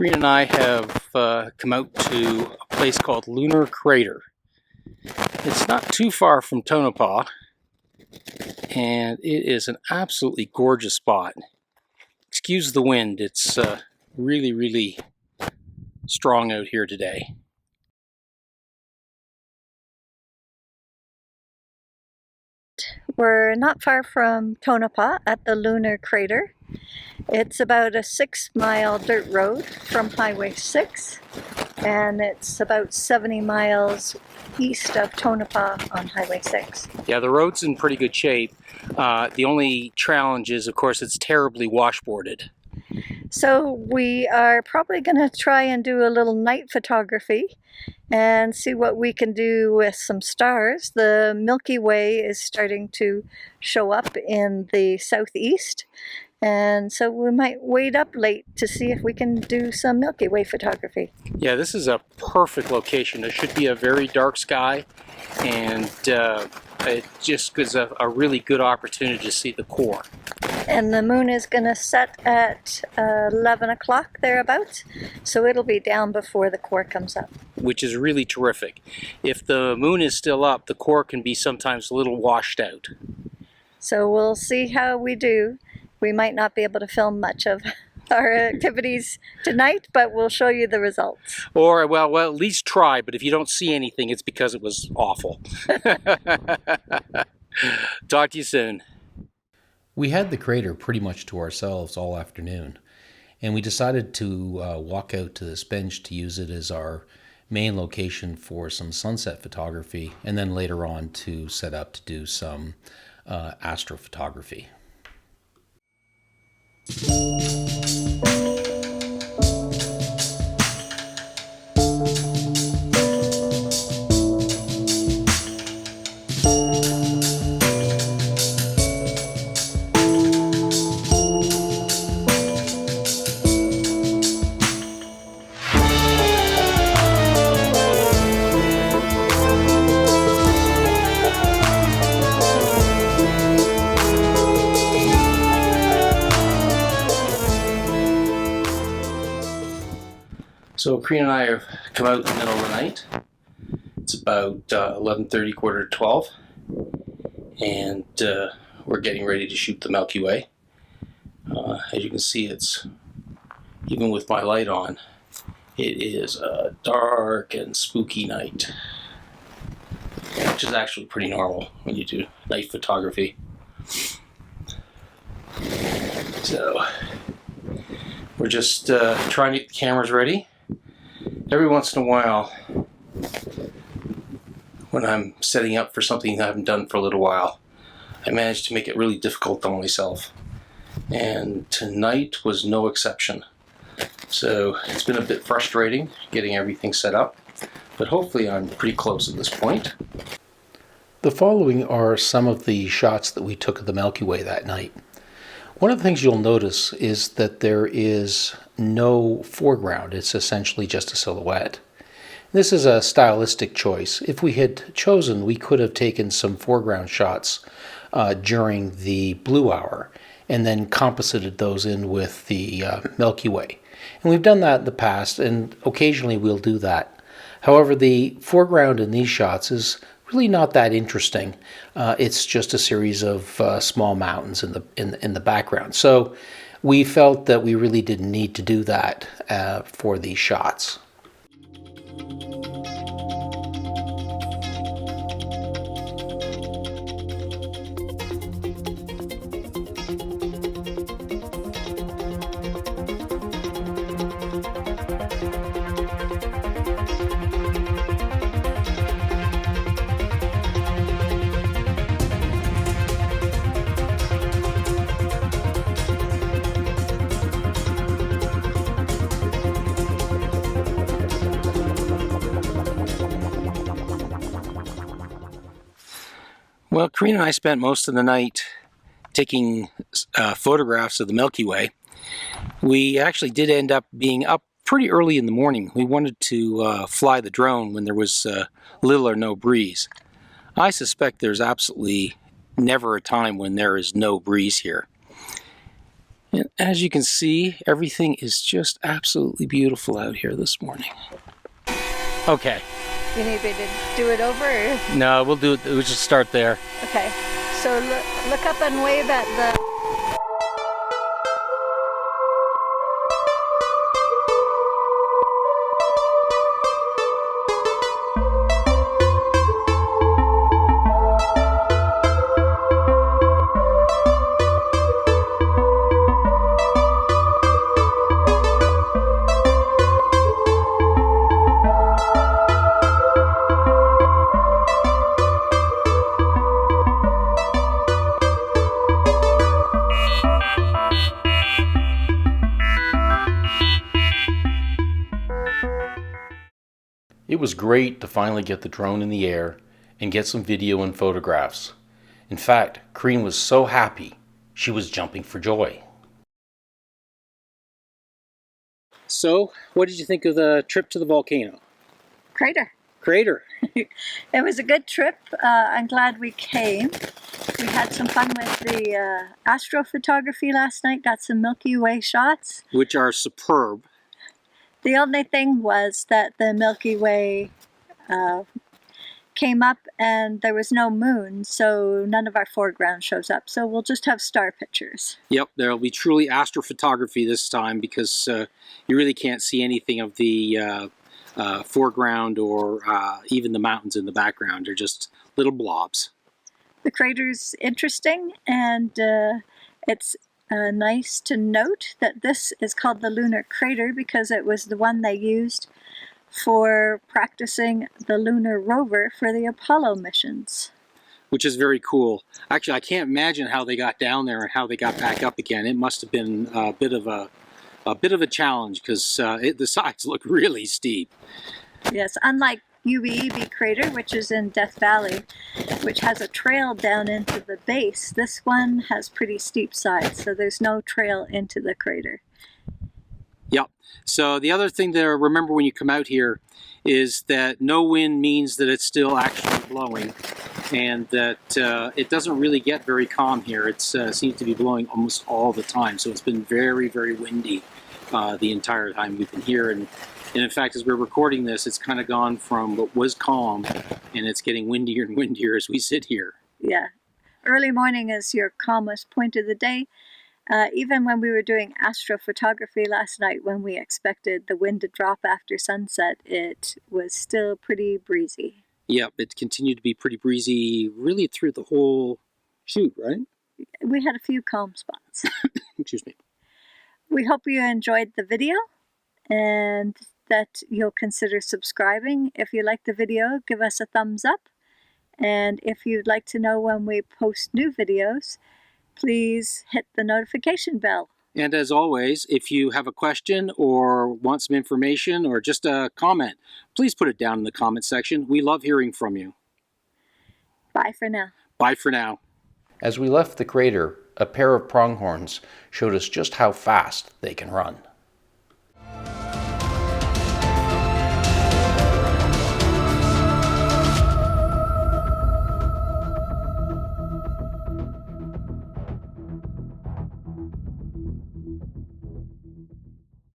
Corinne and I have come out to a place called Lunar Crater. It's not too far from Tonopah, and it is an absolutely gorgeous spot. Excuse the wind, it's really strong out here today. We're not far from Tonopah at the Lunar Crater. It's about a 6-mile dirt road from Highway 6, and it's about 70 miles east of Tonopah on Highway 6. Yeah, the road's in pretty good shape. The only challenge is, of course, it's terribly washboarded. So we are probably going to try and do a little night photography and see what we can do with some stars. The Milky Way is starting to show up in the southeast, and so we might wait up late to see if we can do some Milky Way photography. Yeah, this is a perfect location. There should be a very dark sky, and it just gives a really good opportunity to see the core. And the moon is going to set at 11 o'clock thereabouts, so it'll be down before the core comes up. Which is really terrific. If the moon is still up, the core can be sometimes a little washed out. So we'll see how we do. We might not be able to film much of our activities tonight, but we'll show you the results. Or, well, at least try, but if you don't see anything, it's because it was awful. Talk to you soon. We had the crater pretty much to ourselves all afternoon, and we decided to walk out to this bench to use it as our main location for some sunset photography, and then later on to set up to do some astrophotography. So Corinne and I have come out in the middle of the night. It's about 11:30, quarter to 12, and we're getting ready to shoot the Milky Way. As you can see, it's, even with my light on, it is a dark and spooky night, which is actually pretty normal when you do night photography. So we're just trying to get the cameras ready. Every once in a while, when I'm setting up for something I haven't done for a little while, I manage to make it really difficult on myself. And tonight was no exception. So it's been a bit frustrating getting everything set up, but hopefully I'm pretty close at this point. The following are some of the shots that we took of the Milky Way that night. One of the things you'll notice is that there is no foreground. It's essentially just a silhouette. This is a stylistic choice. If we had chosen, we could have taken some foreground shots during the blue hour and then composited those in with the Milky Way. And we've done that in the past, and occasionally we'll do that. However, the foreground in these shots is really not that interesting. It's just a series of small mountains in the background. So we felt that we really didn't need to do that for these shots. Well, Corinne and I spent most of the night taking photographs of the Milky Way. We actually did end up being up pretty early in the morning. We wanted to fly the drone when there was little or no breeze. I suspect there's absolutely never a time when there is no breeze here. And as you can see, everything is just absolutely beautiful out here this morning. Okay. You need me to do it over? Or? No, we'll do it. We'll just start there. Okay. So look up and wave at the... It was great to finally get the drone in the air and get some video and photographs. In fact, Corinne was so happy, she was jumping for joy. So, what did you think of the trip to the volcano? Crater. Crater. It was a good trip. I'm glad we came. We had some fun with the astrophotography last night, got some Milky Way shots. Which are superb. The only thing was that the Milky Way came up and there was no moon, so none of our foreground shows up. So we'll just have star pictures. Yep, there'll be truly astrophotography this time because you really can't see anything of the foreground or even the mountains in the background. They're just little blobs. The crater's interesting, and it's nice to note that this is called the Lunar Crater because it was the one they used for practicing the Lunar Rover for the Apollo missions. Which is very cool. Actually, I can't imagine how they got down there and how they got back up again. It must have been a bit of a challenge because the sides look really steep. Yes, unlike UBEB Crater, which is in Death Valley, which has a trail down into the base, this one has pretty steep sides, so there's no trail into the crater. Yep. So the other thing to remember when you come out here is that no wind means that it's still actually blowing, and that it doesn't really get very calm here. It seems to be blowing almost all the time, so it's been very, very windy the entire time we've been here. And in fact, as we're recording this, it's kind of gone from what was calm, and it's getting windier and windier as we sit here. Yeah. Early morning is your calmest point of the day. Even when we were doing astrophotography last night, when we expected the wind to drop after sunset, it was still pretty breezy. Yep, it continued to be pretty breezy really through the whole shoot, right? We had a few calm spots. Excuse me. We hope you enjoyed the video and that you'll consider subscribing. If you like the video, give us a thumbs up. And if you'd like to know when we post new videos, please hit the notification bell. And as always, if you have a question or want some information or just a comment, please put it down in the comment section. We love hearing from you. Bye for now. Bye for now. As we left the crater, a pair of pronghorns showed us just how fast they can run.